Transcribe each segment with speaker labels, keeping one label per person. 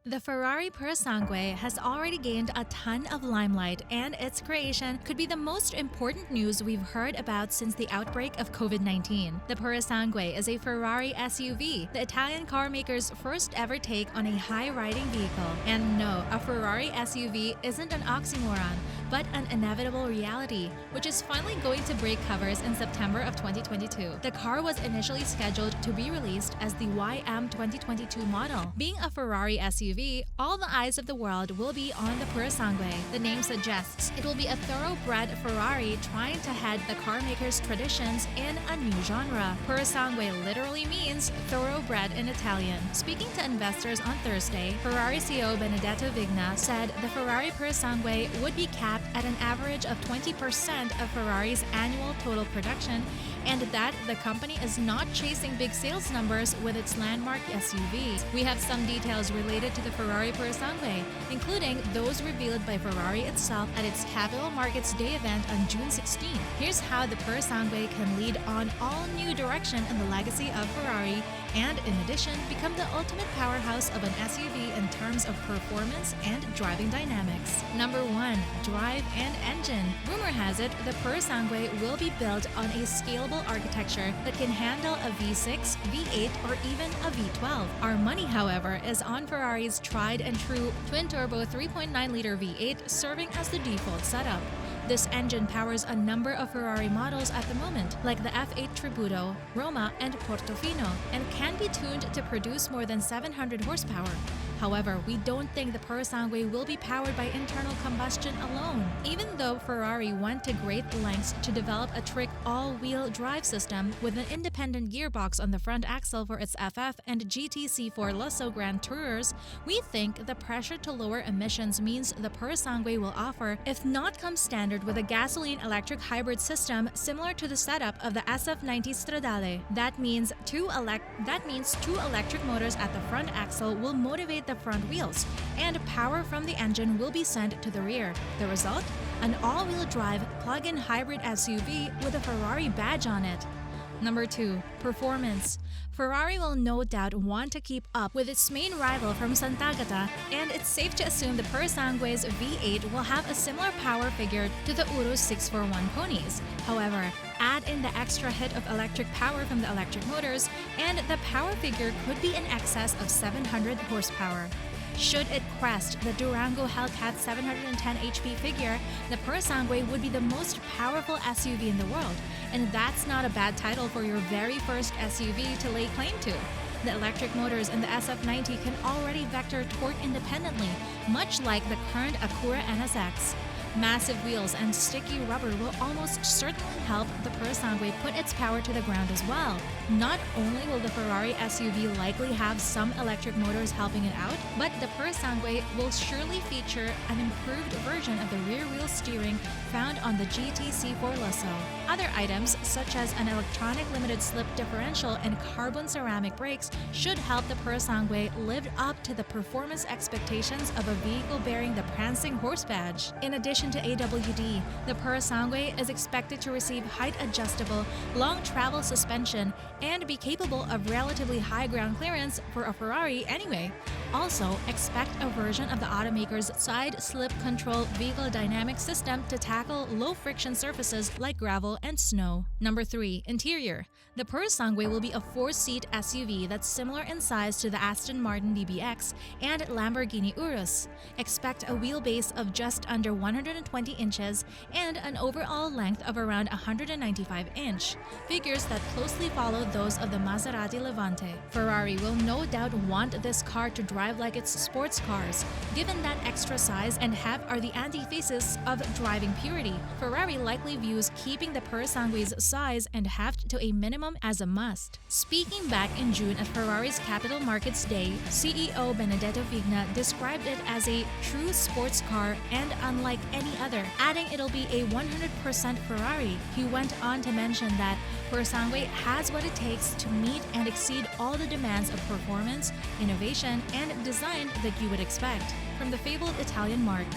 Speaker 1: The Ferrari Purosangue has already gained a ton of limelight, and its creation could be the most important news we've heard about since the outbreak of COVID-19. The Purosangue is a Ferrari SUV, the Italian car maker's first ever take on a high-riding vehicle. And no, a Ferrari SUV isn't an oxymoron, but an inevitable reality, which is finally going to break covers in September of 2022. The car was initially scheduled to be released as the YM 2022 model. Being a Ferrari SUV, all the eyes of the world will be on the Purosangue. The name suggests it will be a thoroughbred Ferrari trying to head the car maker's traditions in a new genre. Purosangue literally means thoroughbred in Italian. Speaking to investors on Thursday, Ferrari CEO Benedetto Vigna said the Ferrari Purosangue would be capped at an average of 20% of Ferrari's annual total production, and that the company is not chasing big sales numbers with its landmark SUV. We have some details related to the Ferrari Purosangue, including those revealed by Ferrari itself at its Capital Markets Day event on June 16. Here's how the Purosangue can lead on all new direction in the legacy of Ferrari and, in addition, become the ultimate powerhouse of an SUV in terms of performance and driving dynamics. Number 1. Drive and engine. Rumor has it the Purosangue will be built on a scalable architecture that can handle a V6, V8, or even a V12. Our money, however, is on Ferrari's tried and true twin-turbo 3.9-liter V8 serving as the default setup. This engine powers a number of Ferrari models at the moment, like the F8 Tributo, Roma, and Portofino, and can be tuned to produce more than 700 horsepower. However, we don't think the Purosangue will be powered by internal combustion alone. Even though Ferrari went to great lengths to develop a trick all-wheel drive system with an independent gearbox on the front axle for its FF and GT4 Lusso Grand Tourers, we think the pressure to lower emissions means the Purosangue will offer, if not come standard with a gasoline-electric hybrid system similar to the setup of the SF90 Stradale. That means two electric motors at the front axle will motivate the front wheels, and power from the engine will be sent to the rear. The result? An all-wheel drive plug-in hybrid SUV with a Ferrari badge on it. Number 2. Performance. Ferrari will no doubt want to keep up with its main rival from Sant'Agata, and it's safe to assume the Purosangue's V8 will have a similar power figure to the Urus 641 ponies. However, add in the extra hit of electric power from the electric motors, and the power figure could be in excess of 700 horsepower. Should it crest the Durango Hellcat 710 HP figure, the Purosangue would be the most powerful SUV in the world, and that's not a bad title for your very first SUV to lay claim to. The electric motors in the SF90 can already vector torque independently, much like the current Acura NSX. Massive wheels and sticky rubber will almost certainly help the Purosangue put its power to the ground as well. Not only will the Ferrari SUV likely have some electric motors helping it out, but the Purosangue will surely feature an improved version of the rear wheel steering found on the GT4 Lusso. Other items, such as an electronic limited slip differential and carbon ceramic brakes, should help the Purosangue live up to the performance expectations of a vehicle bearing the prancing horse badge. In addition to AWD, the Purosangue is expected to receive height-adjustable, long-travel suspension and be capable of relatively high ground clearance for a Ferrari anyway. Also, expect a version of the automaker's side slip control vehicle dynamic system to tackle low-friction surfaces like gravel and snow. Number 3. Interior. The Purosangue will be a 4-seat SUV that's similar in size to the Aston Martin DBX and Lamborghini Urus. Expect a wheelbase of just under 120 inches and an overall length of around 195 inch, figures that closely follow those of the Maserati Levante. Ferrari will no doubt want this car to drive like its sports cars, given that extra size and heft are the antithesis of driving purity. Ferrari likely views keeping the Purosangue's size and heft to a minimum as a must. Speaking back in June at Ferrari's Capital Markets Day, CEO Benedetto Vigna described it as a true sports car and unlike any other, adding it'll be a 100% Ferrari. He went on to mention that Purosangue has what it takes to meet and exceed all the demands of performance, innovation, and design that you would expect from the fabled Italian marque.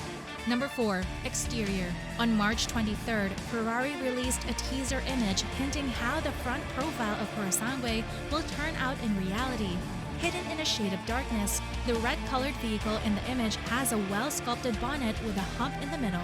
Speaker 1: Number 4. Exterior. On March 23rd, Ferrari released a teaser image hinting how the front profile of Purosangue will turn out in reality. hidden in a shade of darkness. The red-colored vehicle in the image has a well-sculpted bonnet with a hump in the middle.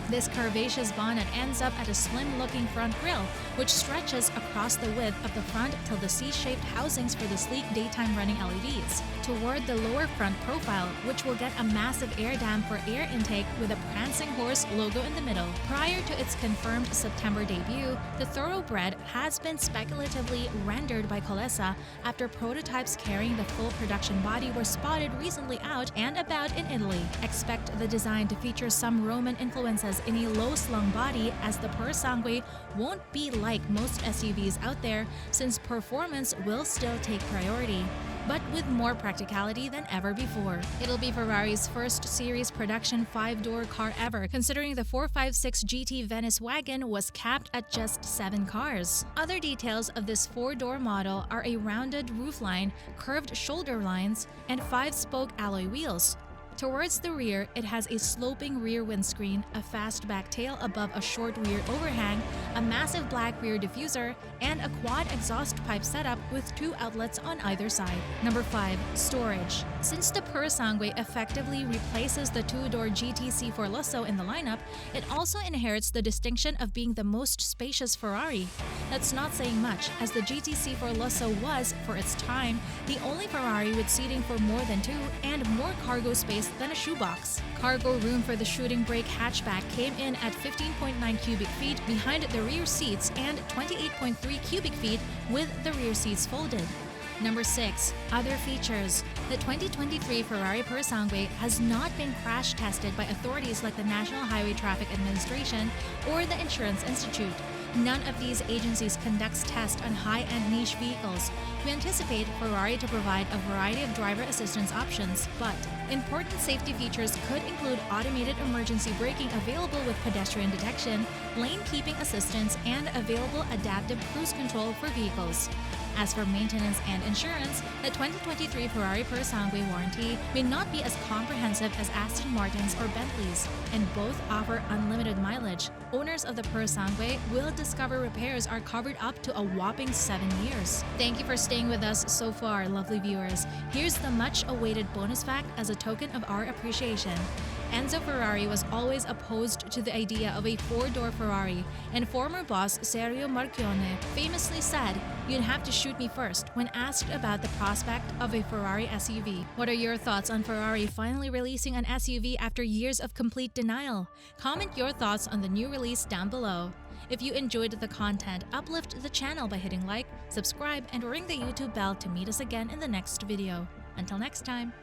Speaker 1: This curvaceous bonnet ends up at a slim-looking front grille, which stretches across the width of the front till the C-shaped housings for the sleek daytime running LEDs, toward the lower front profile, which will get a massive air dam for air intake with a prancing horse logo in the middle. Prior to its confirmed September debut, the thoroughbred has been speculatively rendered by Kolesa after prototypes carrying the full production body were spotted recently out and about in Italy. Expect the design to feature some Roman influences in a low-slung body, as the Purosangue won't be like most SUVs out there since performance will still take priority, but with more practicality than ever before. It'll be Ferrari's first series production 5-door car ever, considering the 456 GT Venice wagon was capped at just 7 cars. Other details of this 4-door model are a rounded roofline, curved shoulder lines, and 5-spoke alloy wheels. Towards the rear, it has a sloping rear windscreen, a fastback tail above a short rear overhang, a massive black rear diffuser, and a quad exhaust pipe setup with 2 outlets on either side. Number 5. Storage. Since the Purosangue effectively replaces the 2-door GT C4 Lusso in the lineup, it also inherits the distinction of being the most spacious Ferrari. That's not saying much, as the GT C4 Lusso was, for its time, the only Ferrari with seating for more than 2 and more cargo space than a shoebox. Cargo room for the shooting brake hatchback came in at 15.9 cubic feet behind the rear seats and 28.3 cubic feet with the rear seats folded. Number 6. Other features. The 2023 Ferrari Purosangue has not been crash tested by authorities like the National Highway Traffic Administration or the Insurance Institute. None of these agencies conducts tests on high-end niche vehicles. We anticipate Ferrari to provide a variety of driver assistance options, but important safety features could include automated emergency braking available with pedestrian detection, lane-keeping assistance, and available adaptive cruise control for vehicles. As for maintenance and insurance, the 2023 Ferrari Purosangue warranty may not be as comprehensive as Aston Martin's or Bentley's, and both offer unlimited mileage. Owners of the Purosangue will discover repairs are covered up to a whopping 7 years. Thank you for staying with us so far, lovely viewers. Here's the much-awaited bonus fact as a token of our appreciation. Enzo Ferrari was always opposed to the idea of a 4-door Ferrari, and former boss Sergio Marchionne famously said, "You'd have to shoot me first," when asked about the prospect of a Ferrari SUV. What are your thoughts on Ferrari finally releasing an SUV after years of complete denial? Comment your thoughts on the new release down below. If you enjoyed the content, uplift the channel by hitting like, subscribe, and ring the YouTube bell to meet us again in the next video. Until next time.